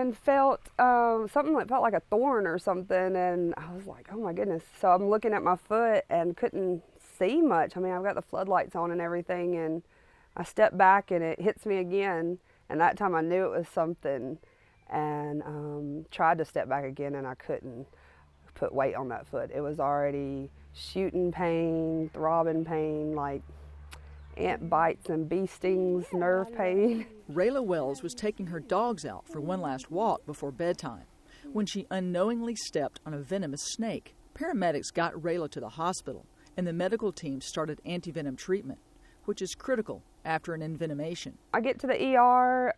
and felt something that felt like a thorn or something, and I was like, oh my goodness. So I'm looking at my foot and couldn't see much. I mean, I've got the floodlights on and everything, and I stepped back and it hits me again, and that time I knew it was something, and tried to step back again, and I couldn't put weight on that foot. It was already shooting pain, throbbing pain, like ant bites and bee stings, nerve pain. Raela Wells was taking her dogs out for one last walk before bedtime when she unknowingly stepped on a venomous snake. Paramedics got Raela to the hospital, and the medical team started antivenom treatment, which is critical after an envenomation. I get to the ER,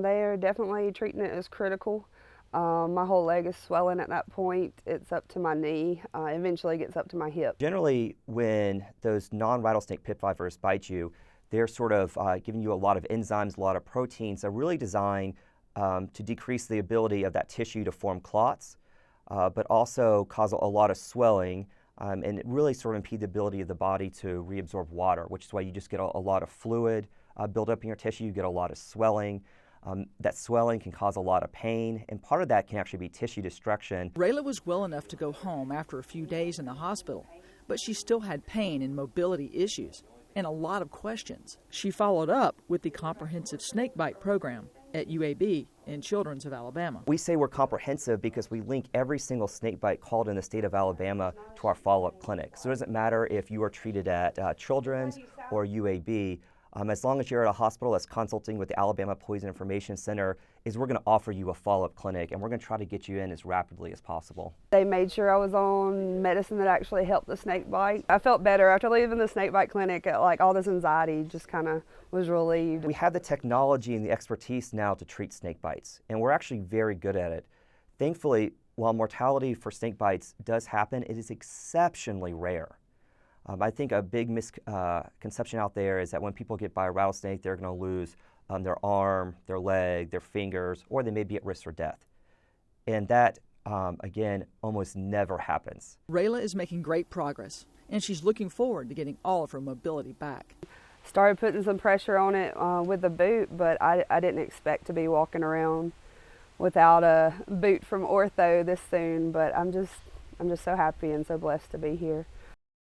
they are definitely treating it as critical. My whole leg is swelling at that point. It's up to my knee, eventually gets up to my hip. Generally, when those non-rattlesnake pit vipers bite you, they're sort of giving you a lot of enzymes, a lot of proteins that are really designed to decrease the ability of that tissue to form clots, but also cause a lot of swelling, and it really sort of impede the ability of the body to reabsorb water, which is why you just get a lot of fluid build up in your tissue, you get a lot of swelling. That swelling can cause a lot of pain, and part of that can actually be tissue destruction. Raela was well enough to go home after a few days in the hospital, but she still had pain and mobility issues and a lot of questions. She followed up with the Comprehensive Snakebite program at UAB in Children's of Alabama. We say we're comprehensive because we link every single snakebite called in the state of Alabama to our follow-up clinic. So it doesn't matter if you are treated at Children's or UAB. As long as you're at a hospital that's consulting with the Alabama Poison Information Center, we're going to offer you a follow-up clinic, and we're going to try to get you in as rapidly as possible. They made sure I was on medicine that actually helped the snake bite. I felt better after leaving the snake bite clinic. Like all this anxiety just kind of was relieved. We have the technology and the expertise now to treat snake bites, and we're actually very good at it. Thankfully, while mortality for snake bites does happen, it is exceptionally rare. I think a big misconception out there is that when people get by a rattlesnake, they're going to lose their arm, their leg, their fingers, or they may be at risk for death. And that, again, almost never happens. Raela is making great progress, and she's looking forward to getting all of her mobility back. Started putting some pressure on it with the boot, but I didn't expect to be walking around without a boot from Ortho this soon. But I'm just so happy and so blessed to be here.